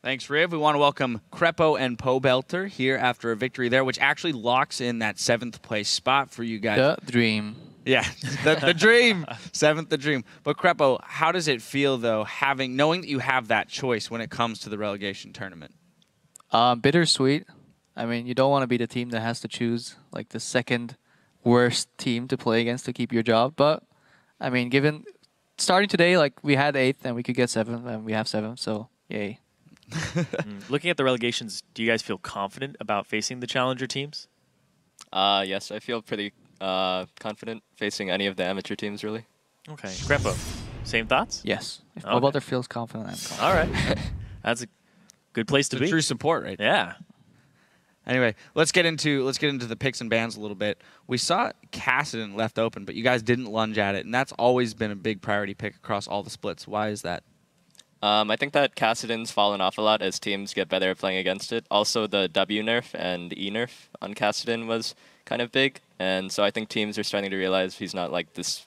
Thanks, Riv. We want to welcome Krepo and Pobelter here after a victory there, which actually locks in that 7th place spot for you guys. The dream. Yeah, the dream. 7th, the dream. But Krepo, how does it feel, though, knowing that you have that choice when it comes to the relegation tournament? Bittersweet. I mean, you don't want to be the team that has to choose like the second worst team to play against to keep your job. But, I mean, given starting today, like we had 8th and we could get 7th and we have 7th, so yay. Looking at the relegations, do you guys feel confident about facing the challenger teams? Yes, I feel pretty confident facing any of the amateur teams, really. Okay. Krepo, same thoughts? Yes. If Okay. Pobelter feels confident, I'm confident. All right. That's a good place to be. True support, right? Yeah. Anyway, let's get into the picks and bans a little bit. We saw Kassadin left open, but you guys didn't lunge at it, and that's always been a big priority pick across all the splits. Why is that? I think that Kassadin's fallen off a lot as teams get better at playing against it. Also, the W nerf and E nerf on Kassadin was kind of big, and so I think teams are starting to realize he's not like this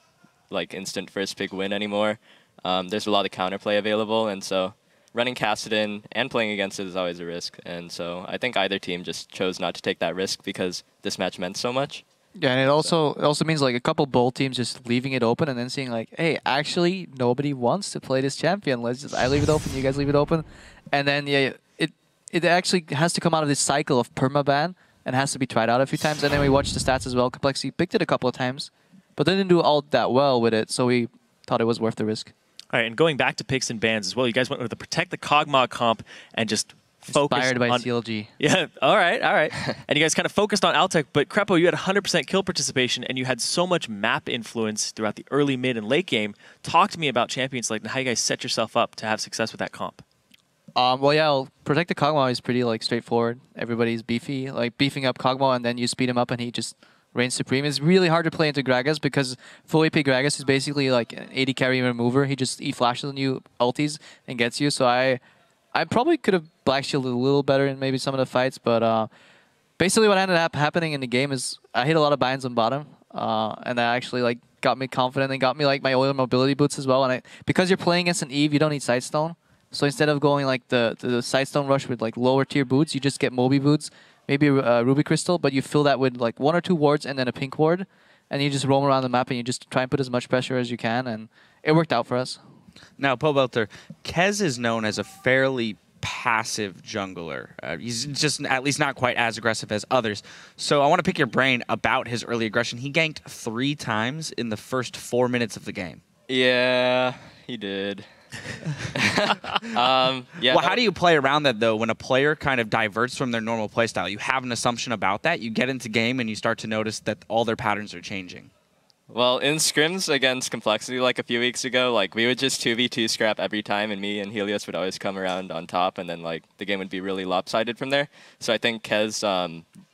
instant first pick win anymore. There's a lot of counterplay available, and so running Kassadin and playing against it is always a risk. And so I think either team just chose not to take that risk because this match meant so much. Yeah, and it also means like a couple bowl teams just leaving it open and then saying like, hey, actually nobody wants to play this champion. I leave it open, you guys leave it open. And then yeah, it actually has to come out of this cycle of permaban and has to be tried out a few times. And then we watched the stats as well. compLexity picked it a couple of times, but they didn't do all that well with it, so we thought it was worth the risk. All right, and going back to picks and bans as well, you guys went with the Protect the Kog'Maw comp and just focused Inspired by on CLG. Yeah, all right. And you guys kind of focused on Altec, but Krepo, you had 100% kill participation, and you had so much map influence throughout the early, mid, and late game. Talk to me about Champions Select and how you guys set yourself up to have success with that comp. Well, yeah, Protect the Kog'Maw is pretty like straightforward. Everybody's beefy, like beefing up Kog'Maw, and then you speed him up, and he just reigns supreme. It's really hard to play into Gragas because full AP Gragas is basically like an 80 carry remover. He just flashes on you, ulties, and gets you. So I probably could have black shielded a little better in maybe some of the fights, but basically what ended up happening in the game is I hit a lot of binds on bottom, and that actually like got me confident and got me like my oil mobility boots as well. And because you're playing against an Eve, you don't need Sightstone. So instead of going like the Sightstone rush with like lower tier boots, you just get Moby boots, maybe a Ruby Crystal, but you fill that with like 1 or 2 wards and then a pink ward, and you just roam around the map and you just try and put as much pressure as you can, and it worked out for us. Now, Pobelter, Kez is known as a fairly passive jungler. He's just at least not quite as aggressive as others. So I want to pick your brain about his early aggression. He ganked 3 times in the first 4 minutes of the game. Yeah, he did. Yeah. Well, how do you play around that, though, when a player kind of diverts from their normal playstyle? You have an assumption about that. You get into game and you start to notice that all their patterns are changing. Well, in scrims against compLexity like a few weeks ago, like we would just 2v2 scrap every time, and me and Helios would always come around on top, and then like the game would be really lopsided from there. So I think Kez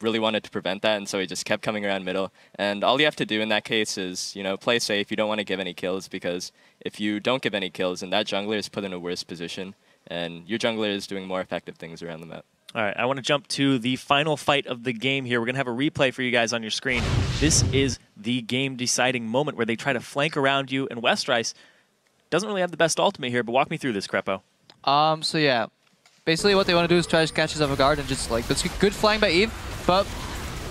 really wanted to prevent that, and so he just kept coming around middle. And all you have to do in that case is, you know, play safe. You don't want to give any kills, because if you don't give any kills, then that jungler is put in a worse position, and your jungler is doing more effective things around the map. All right, I want to jump to the final fight of the game here. We're going to have a replay for you guys on your screen. This is the game-deciding moment where they try to flank around you, and Westrice doesn't really have the best ultimate here, but walk me through this, Krepo. So yeah, basically what they want to do is try to catch us off guard and just like, that's good flying by Eve, but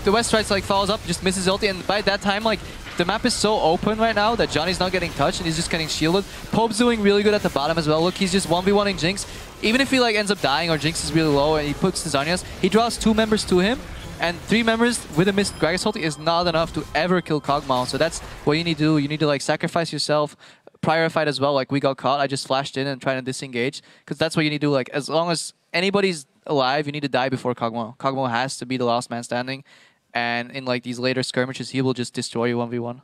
the Westrice like follows up, just misses ulti, and by that time like the map is so open right now that Johnny's not getting touched and he's just getting shielded. Pope's doing really good at the bottom as well. Look, he's just 1v1ing Jinx. Even if he like ends up dying or Jinx is really low and he puts the Zhonya's, he draws 2 members to him, and 3 members with a missed Gragas ulti is not enough to ever kill Kog'Maw. So that's what you need to do. You need to like sacrifice yourself. Prior fight as well, like we got caught. I just flashed in and tried to disengage, because that's what you need to do. Like as long as anybody's alive, you need to die before Kog'Maw. Kog'Maw has to be the last man standing, and in like these later skirmishes, he will just destroy you 1v1.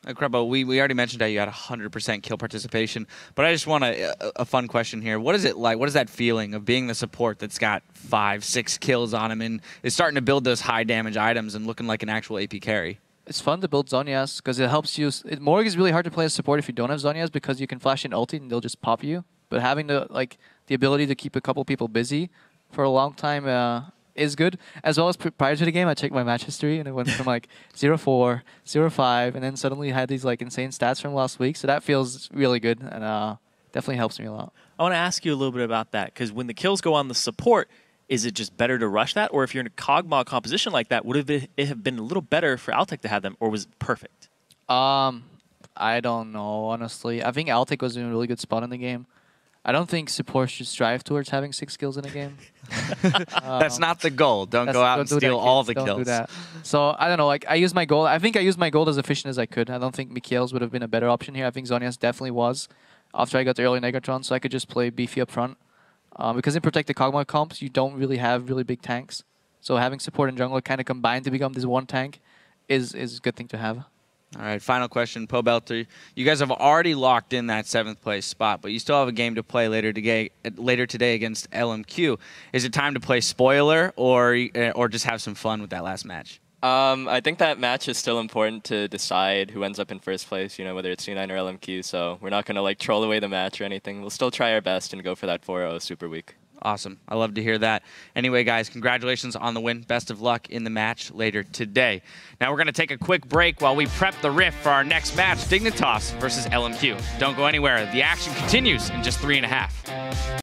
Krepo, we already mentioned how you had 100% kill participation, but I just want a fun question here. What is it like? What is that feeling of being the support that's got 5, 6 kills on him and is starting to build those high damage items and looking like an actual AP carry? It's fun to build Zhonya's because it helps you. Morg is really hard to play as support if you don't have Zhonya's, because you can flash in ulti and they'll just pop you. But having the ability to keep a couple people busy for a long time is good. As well as prior to the game, I checked my match history and it went from like 0-4, 0-5, and then suddenly had these like insane stats from last week. So that feels really good. And definitely helps me a lot. I want to ask you a little bit about that, because when the kills go on the support, is it just better to rush that? Or if you're in a Kog'Maw composition like that, would it have been a little better for Altec to have them, or was it perfect? I don't know, honestly. I think Altec was in a really good spot in the game. I don't think support should strive towards having 6 kills in a game. That's not the goal. Don't go out and steal all the kills. Don't do that. So, I don't know. Like, I used my gold. I think I used my gold as efficient as I could. I don't think Mikhail's would have been a better option here. I think Zhonya's definitely was after I got the early Negatron, so I could just play beefy up front. Because in Protect the Kog'Maw comps, you don't really have really big tanks. So having support and jungle kind of combined to become this one tank is a good thing to have. All right, final question, Pobelter. You guys have already locked in that 7th place spot, but you still have a game to play later today against LMQ. Is it time to play spoiler or just have some fun with that last match? I think that match is still important to decide who ends up in first place, you know, whether it's C9 or LMQ, so we're not going to like troll away the match or anything. We'll still try our best and go for that 4-0 Super Week. Awesome. I love to hear that. Anyway, guys, congratulations on the win. Best of luck in the match later today. Now we're going to take a quick break while we prep the Rift for our next match, Dignitas versus LMQ. Don't go anywhere. The action continues in just 3.5.